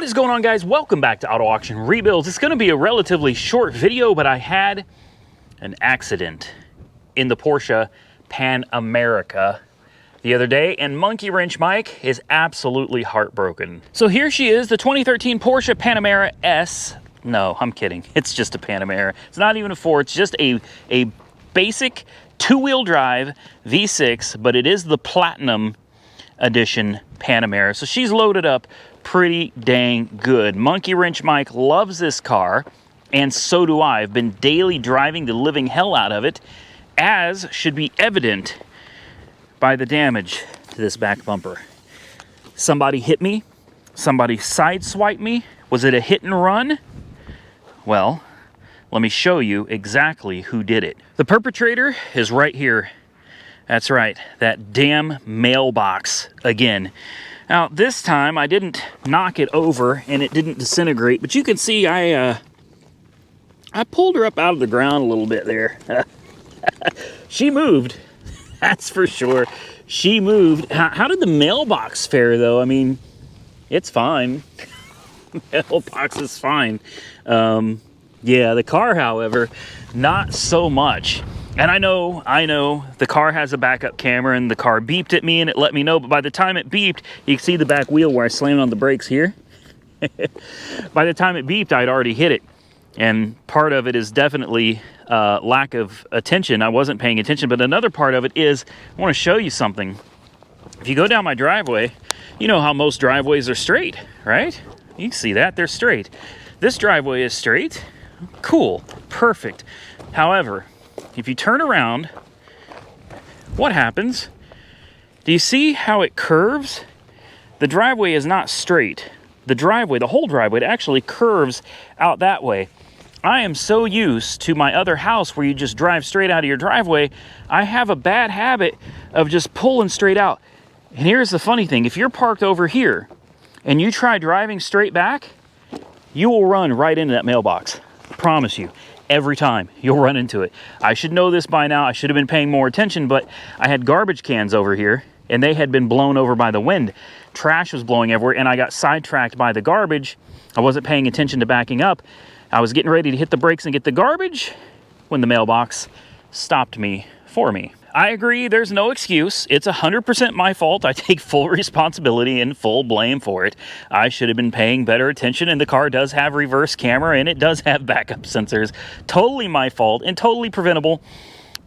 What is going on, guys? Welcome back to Auto Auction Rebuilds. It's going to be a relatively short video, but I had an accident in the Porsche Panamera the other day, and Monkey Wrench Mike is absolutely heartbroken. So here she is, the 2013 Porsche Panamera S. No, I'm kidding. It's just a Panamera. It's not even a 4. It's just a basic two-wheel drive V6, but it is the Platinum Edition Panamera. So she's loaded up pretty dang good. Monkey Wrench Mike loves this car, and so do I. I've been daily driving the living hell out of it, as should be evident by the damage to this back bumper. Somebody hit me. Somebody sideswiped me. Was it a hit and run? Well, let me show you exactly who did it. The perpetrator is right here. That's right, that damn mailbox again. Now, this time I didn't knock it over and it didn't disintegrate, but you can see I pulled her up out of the ground a little bit there. She moved, that's for sure. She moved. How did the mailbox fare, though? I mean, it's fine. Mailbox is fine. Yeah, the car, however, not so much. And I know the car has a backup camera, and the car beeped at me and it let me know, but by the time it beeped, you can see the back wheel where I slammed on the brakes here. By the time it beeped, I'd already hit it. And part of it is definitely lack of attention. I wasn't paying attention, but another part of it is, I want to show you something. If you go down my driveway, you know how most driveways are straight, right? You can see that, they're straight. This driveway is straight. Cool, perfect. However, if you turn around, what happens? Do you see how it curves? The driveway is not straight. The driveway, the whole driveway, it actually curves out that way. I am so used to my other house where you just drive straight out of your driveway. I have a bad habit of just pulling straight out. And here's the funny thing. If you're parked over here and you try driving straight back, you will run right into that mailbox. I promise you. Every time you'll run into it. I should know this by now. I should have been paying more attention, but I had garbage cans over here and they had been blown over by the wind. Trash was blowing everywhere and I got sidetracked by the garbage. I wasn't paying attention to backing up. I was getting ready to hit the brakes and get the garbage when the mailbox stopped me for me. I agree, there's no excuse. It's 100% my fault. I take full responsibility and full blame for it. I should have been paying better attention, and the car does have reverse camera and it does have backup sensors. Totally my fault and totally preventable,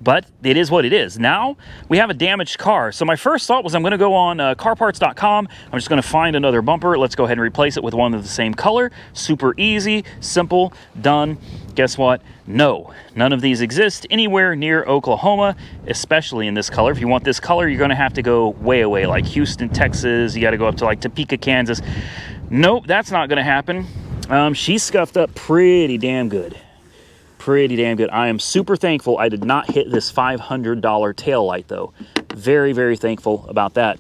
but it is what it is. Now we have a damaged car. So my first thought was I'm gonna go on carparts.com. I'm just gonna find another bumper. Let's go ahead and replace it with one of the same color. Super easy, simple, done. Guess what? No, none of these exist anywhere near Oklahoma, especially in this color. If you want this color, you're gonna have to go way away, like Houston, Texas. You gotta go up to like Topeka, Kansas. Nope, that's not gonna happen. She's scuffed up pretty damn good. Pretty damn good. I am super thankful I did not hit this $500 tail light, though. Very, very thankful about that.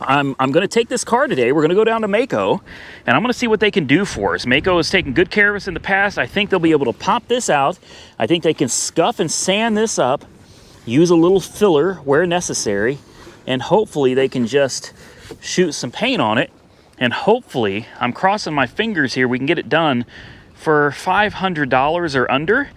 I'm going to take this car today. We're going to go down to Maaco, and I'm going to see what they can do for us. Maaco has taken good care of us in the past. I think they'll be able to pop this out. I think they can scuff and sand this up, use a little filler where necessary, and hopefully they can just shoot some paint on it. And hopefully, I'm crossing my fingers here, we can get it done for $500 or under.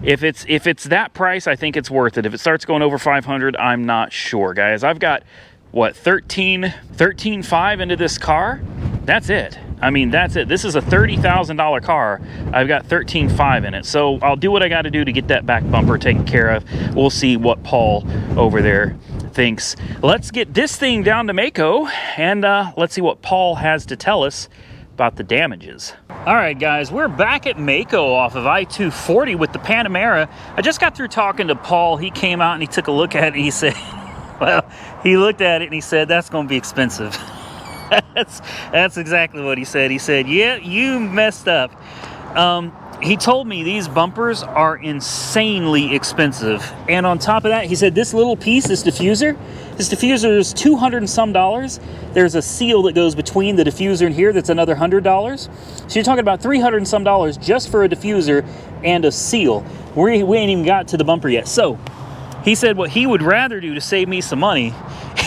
If it's that price, I think it's worth it. If it starts going over 500, I'm not sure, guys. I've got what, 13.5 into this car. That's it. I mean, that's it. This is a $30,000 car. I've got 13.5 in it. So I'll do what I got to do to get that back bumper taken care of. We'll see what Paul over there thinks. Let's get this thing down to Maaco, and let's see what Paul has to tell us about the damages. All right, guys, we're back at Maaco off of I-240 with the Panamera. I just got through talking to Paul. He came out and he took a look at it and he said, well, he looked at it and he said, that's going to be expensive. That's exactly what he said. He said, yeah, you messed up. He told me these bumpers are insanely expensive. And on top of that, he said this little piece, this diffuser is $200 and some. There's a seal that goes between the diffuser and here that's another $100. So you're talking about $300 and some just for a diffuser and a seal. We ain't even got to the bumper yet. So he said what he would rather do to save me some money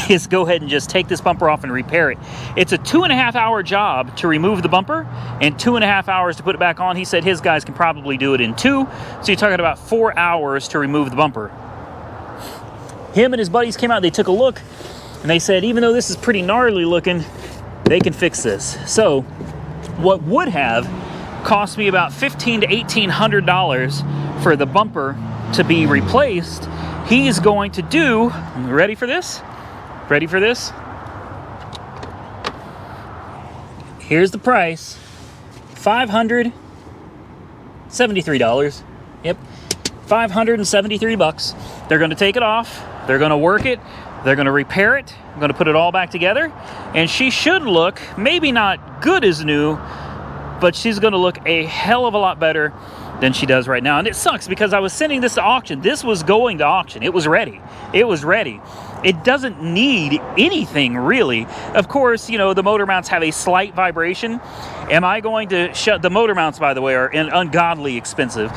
is go ahead and just take this bumper off and repair it. It's a 2.5-hour job to remove the bumper and 2.5 hours to put it back on. He said his guys can probably do it in 2, so you're talking about 4 hours to remove the bumper. Him and his buddies came out, they took a look, and they said, even though this is pretty gnarly looking, they can fix this. So what would have cost me about $1,500 to $1,800 for the bumper to be replaced, he's going to do, ready for this? Ready for this? Here's the price, $573. Yep, 573 bucks. They're going to take it off, they're going to work it, they're going to repair it, I'm going to put it all back together, and she should look, maybe not good as new, but she's going to look a hell of a lot better than she does right now. And it sucks because I was sending this to auction. This was going to auction. It was ready. It was ready. It doesn't need anything really. Of course, you know, the motor mounts have a slight vibration. Am I going to shut the motor mounts, by the way, are ungodly expensive.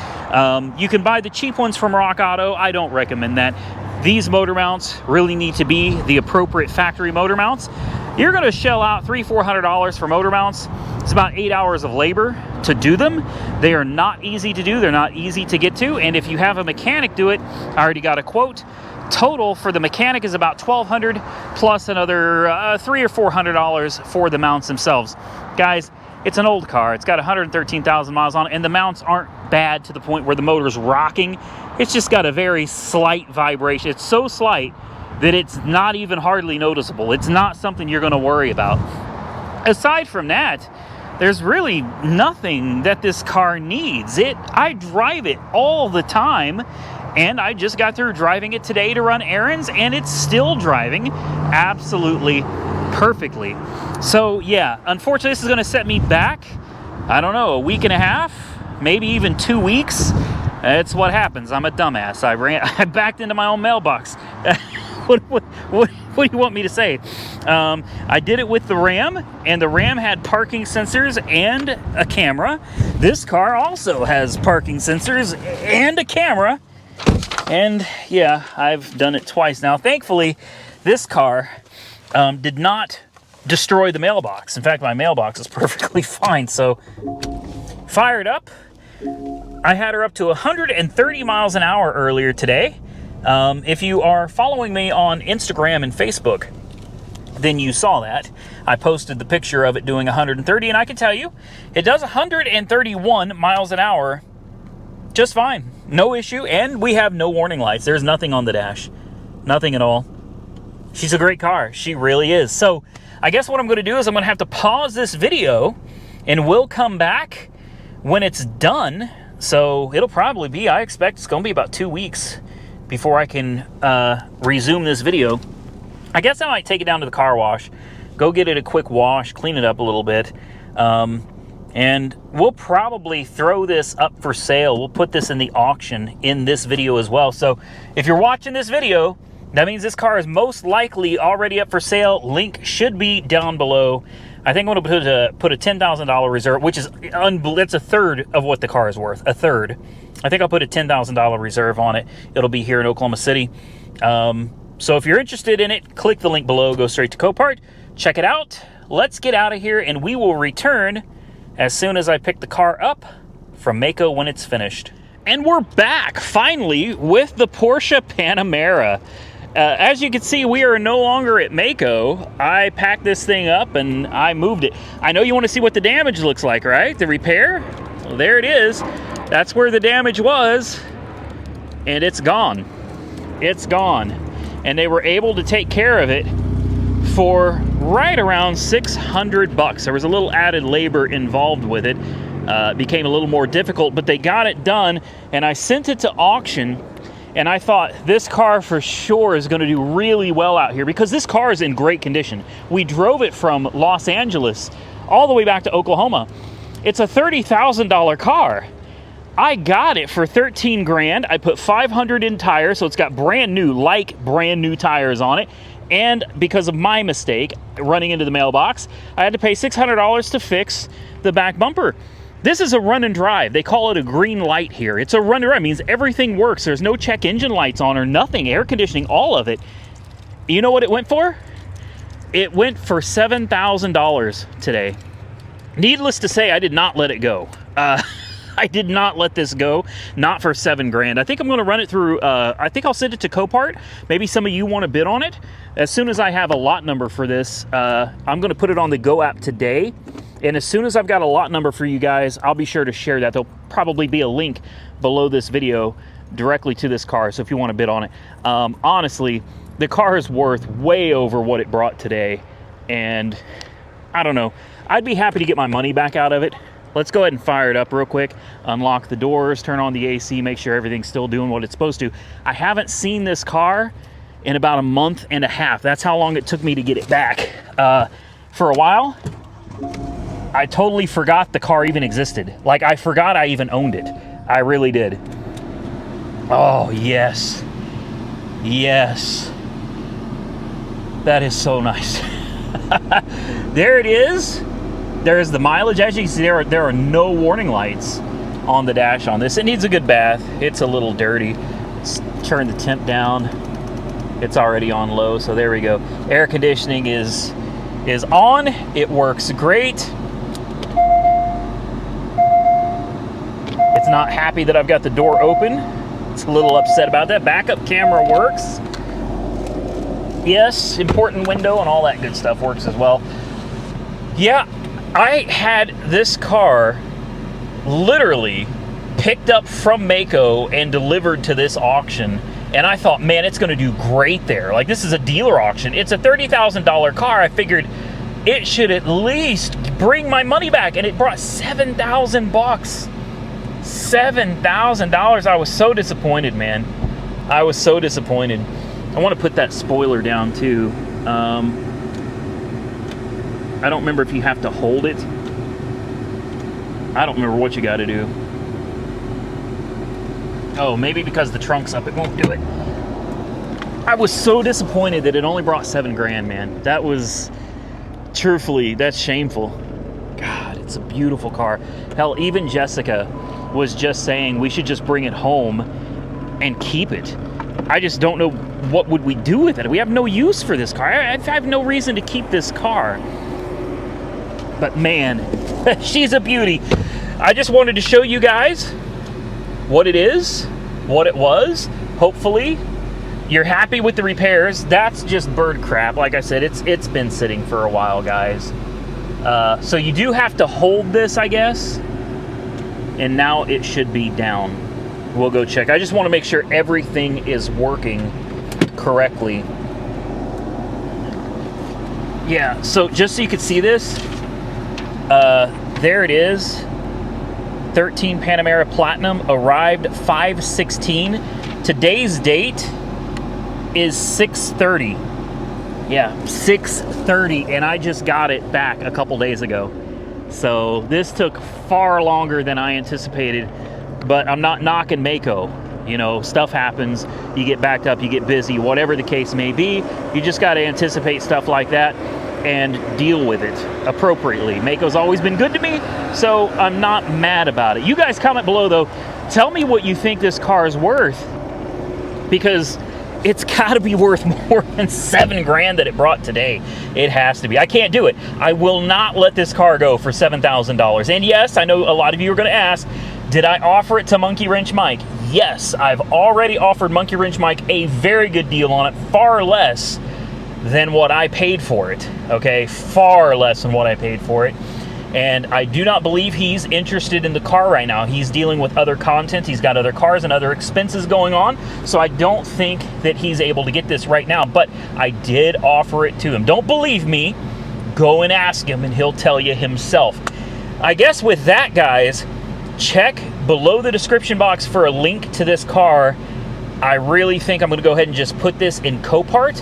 You can buy the cheap ones from Rock Auto. I don't recommend that. These motor mounts really need to be the appropriate factory motor mounts. You're going to shell out $300-400 for motor mounts. It's about 8 hours of labor to do them. They are not easy to do. They're not easy to get to. And if you have a mechanic do it, I already got a quote. Total for the mechanic is about $1,200 plus another $300 or $400 for the mounts themselves. Guys, it's an old car. It's got 113,000 miles on it, and the mounts aren't bad to the point where the motor's rocking. It's just got a very slight vibration. It's so slight that it's not even hardly noticeable. It's not something you're going to worry about. Aside from that, there's really nothing that this car needs. I drive it all the time, and I just got through driving it today to run errands, and it's still driving absolutely perfectly. So yeah, unfortunately, this is going to set me back, I don't know, a week and a half, maybe even 2 weeks. That's what happens. I'm a dumbass. I backed into my own mailbox. What do you want me to say? I did it with the Ram, and the Ram had parking sensors and a camera. This car also has parking sensors and a camera. And yeah, I've done it twice now. Thankfully, this car did not destroy the mailbox. In fact, my mailbox is perfectly fine. So, fired up. I had her up to 130 miles an hour earlier today. If you are following me on Instagram and Facebook, then you saw that. I posted the picture of it doing 130, and I can tell you, it does 131 miles an hour just fine. No issue, and we have no warning lights. There's nothing on the dash. Nothing at all. She's a great car. She really is. So, I guess what I'm going to do is I'm going to have to pause this video, and we'll come back when it's done. So, it'll probably be, I expect it's going to be about 2 weeks before I can resume this video. I guess I might take it down to the car wash, go get it a quick wash, clean it up a little bit, and we'll probably throw this up for sale. We'll put this in the auction in this video as well. So if you're watching this video, that means this car is most likely already up for sale. Link should be down below. I think I'm going to put a $10,000 reserve, which is that's a third of what the car is worth. A third. I think I'll put a $10,000 reserve on it. It'll be here in Oklahoma City. So if you're interested in it, click the link below. Go straight to Copart. Check it out. Let's get out of here, and we will return as soon as I pick the car up from Maaco when it's finished. And we're back, finally, with the Porsche Panamera. As you can see, we are no longer at Maaco. I packed this thing up and I moved it. I know you want to see what the damage looks like, right? The repair? Well, there it is. That's where the damage was, and it's gone. It's gone. And they were able to take care of it for right around $600. There was a little added labor involved with it. It became a little more difficult, but they got it done, and I sent it to auction. And I thought this car for sure is going to do really well out here because this car is in great condition. We drove it from Los Angeles all the way back to Oklahoma. It's a $30,000 car. I got it for 13 grand. I put 500 in tires, so it's got brand new tires on it. And because of my mistake running into the mailbox, I had to pay $600 to fix the back bumper. This is a run and drive. They call it a green light here. It's a run and drive. It means everything works. There's no check engine lights on or nothing. Air conditioning, all of it. You know what it went for? It went for $7,000 today. Needless to say, I did not let it go. I did not let this go, not for $7,000. I think I'm going to run it through, I think I'll send it to Copart. Maybe some of you want to bid on it. As soon as I have a lot number for this, I'm going to put it on the Go app today. And as soon as I've got a lot number for you guys, I'll be sure to share that. There'll probably be a link below this video directly to this car, so if you want to bid on it. Honestly, the car is worth way over what it brought today. And I don't know. I'd be happy to get my money back out of it. Let's go ahead and fire it up real quick, unlock the doors, turn on the AC, make sure everything's still doing what it's supposed to. I haven't seen this car in about a month and a half. That's how long it took me to get it back. For a while, I totally forgot the car even existed. Like, I forgot I even owned it. I really did. Oh, yes. Yes. That is so nice. There it is. There's the mileage. As you can see, there are no warning lights on the dash on this. It needs a good bath. It's a little dirty. Let's turn the temp down. It's already on low, so there we go. Air conditioning is on. It works great. It's not happy that I've got the door open. It's a little upset about that. Backup camera works. Yes, important window and all that good stuff works as well. Yeah. I had this car literally picked up from Maaco and delivered to this auction, and I thought, man, it's going to do great there. Like, this is a dealer auction. It's a $30,000 car. I figured it should at least bring my money back, and it brought $7,000 bucks. $7,000. I was so disappointed, man. I was so disappointed. I want to put that spoiler down too. I don't remember if you have to hold it. I don't remember what you got to do. Oh, maybe because the trunk's up, it won't do it. I was so disappointed that it only brought $7,000, man. That was, truthfully, that's shameful. God, it's a beautiful car. Hell, even Jessica was just saying we should just bring it home and keep it. I just don't know what would we do with it. We have no use for this car. I have no reason to keep this car. But man, she's a beauty. I just wanted to show you guys what it is, what it was. Hopefully you're happy with the repairs. That's just bird crap. Like I said, it's been sitting for a while, guys. So you do have to hold this, I guess. And now it should be down. We'll go check. I just want to make sure everything is working correctly. Yeah, so just so you could see this, there it is. 13 Panamera Platinum, arrived 5/16. Today's date is 6/30. Yeah, 6/30, and I just got it back a couple days ago. So this took far longer than I anticipated, but I'm not knocking Maaco. You know, stuff happens, you get backed up, you get busy, whatever the case may be. You just got to anticipate stuff like that and deal with it appropriately. Maaco's always been good to me, so I'm not mad about it. You guys comment below, though. Tell me what you think this car is worth, because it's got to be worth more than $7,000 that it brought today. It has to be. I can't do it. I will not let this car go for $7,000. And yes, I know a lot of you are going to ask, did I offer it to Monkey Wrench Mike? Yes, I've already offered Monkey Wrench Mike a very good deal on it, far less than what I paid for it, okay? Far less than what I paid for it. And I do not believe he's interested in the car right now. He's dealing with other content. He's got other cars and other expenses going on. So I don't think that he's able to get this right now, but I did offer it to him. Don't believe me? Go and ask him and he'll tell you himself. I guess with that, guys, check below the description box for a link to this car. I really think I'm gonna go ahead and just put this in Copart,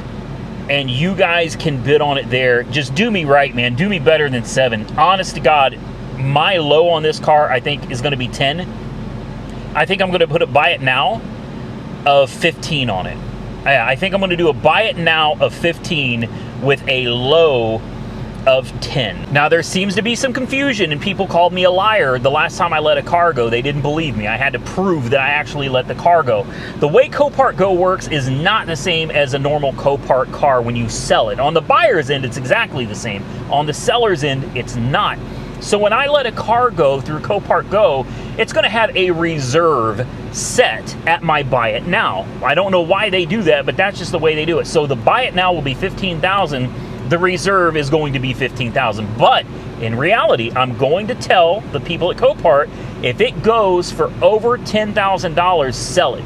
and you guys can bid on it there. Just do me right, man. Do me better than 7. Honest to God, my low on this car, I think, is going to be 10. I think I'm going to put a buy it now of 15 on it. I think I'm going to do a buy it now of 15 with a low of 10. Now, there seems to be some confusion, and people called me a liar the last time I let a car go. They didn't believe me. I had to prove that I actually let the car go. The way Copart Go works is not the same as a normal Copart car when you sell it. On the buyer's end, it's exactly the same. On the seller's end, it's not. So when I let a car go through Copart Go, it's going to have a reserve set at my buy it now. I don't know why they do that, but that's just the way they do it. So the buy it now will be $15,000. The reserve is going to be $15,000. But in reality, I'm going to tell the people at Copart, if it goes for over $10,000, sell it.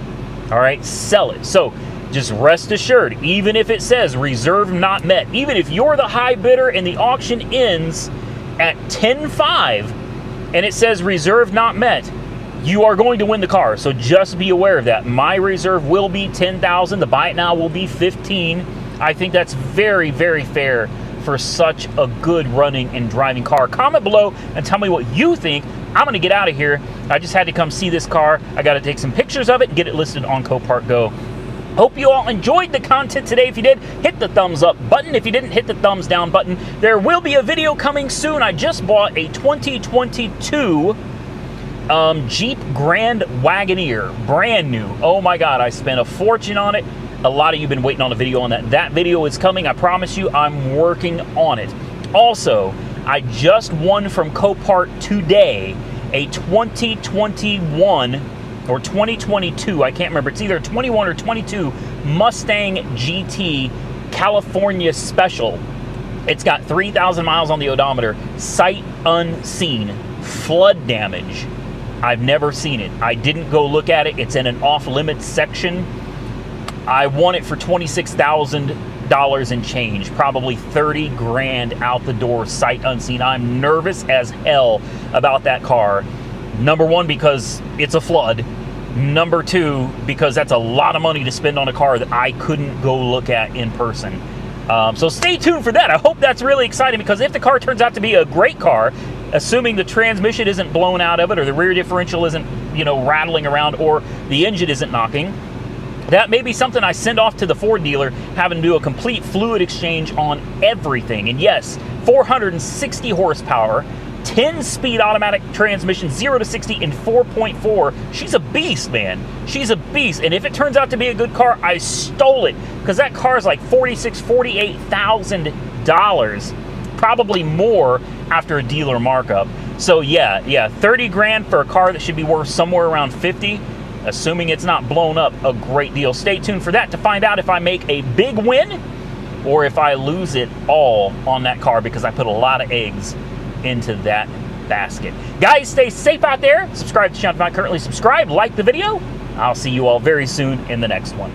All right, sell it. So just rest assured, even if it says reserve not met, even if you're the high bidder and the auction ends at 10.5 and it says reserve not met, you are going to win the car. So just be aware of that. My reserve will be $10,000. The buy it now will be $15,000. I think that's very, very fair for such a good running and driving car. Comment below and tell me what you think. I'm going to get out of here. I just had to come see this car. I got to take some pictures of it and get it listed on Copart Go. Hope you all enjoyed the content today. If you did, hit the thumbs up button. If you didn't, hit the thumbs down button. There will be a video coming soon. I just bought a 2022 Jeep Grand Wagoneer, brand new. Oh my God, I spent a fortune on it. A lot of you have been waiting on a video on that. That video is coming. I promise you, I'm working on it. Also, I just won from Copart today a 2021 or 2022, I can't remember. It's either 21 or 22 Mustang GT California Special. It's got 3,000 miles on the odometer, sight unseen, flood damage. I've never seen it. I didn't go look at it. It's in an off-limits section. I won it for $26,000 and change, probably 30 grand out the door, sight unseen. I'm nervous as hell about that car. Number one, because it's a flood. Number two, because that's a lot of money to spend on a car that I couldn't go look at in person. So stay tuned for that. I hope that's really exciting, because if the car turns out to be a great car, assuming the transmission isn't blown out of it, or the rear differential isn't, rattling around, or the engine isn't knocking, that may be something I send off to the Ford dealer, having to do a complete fluid exchange on everything. And yes, 460 horsepower, 10-speed automatic transmission, 0 to 60 in 4.4. She's a beast, man. She's a beast. And if it turns out to be a good car, I stole it, because that car is like $46,000, $48,000, probably more after a dealer markup. So yeah, 30 grand for a car that should be worth somewhere around 50. Assuming it's not blown up, a great deal. Stay tuned for that to find out if I make a big win or if I lose it all on that car, because I put a lot of eggs into that basket. Guys, stay safe out there. Subscribe to the channel if you're not currently subscribed. Like the video. I'll see you all very soon in the next one.